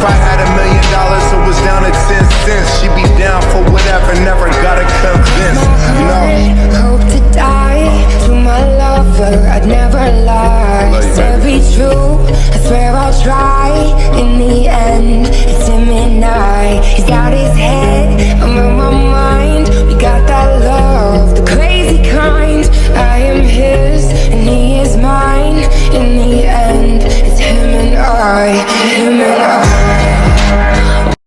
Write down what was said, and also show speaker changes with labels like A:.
A: I had $1 million, it was down to 10 cents. She be down for whatever, never gotta convince. No.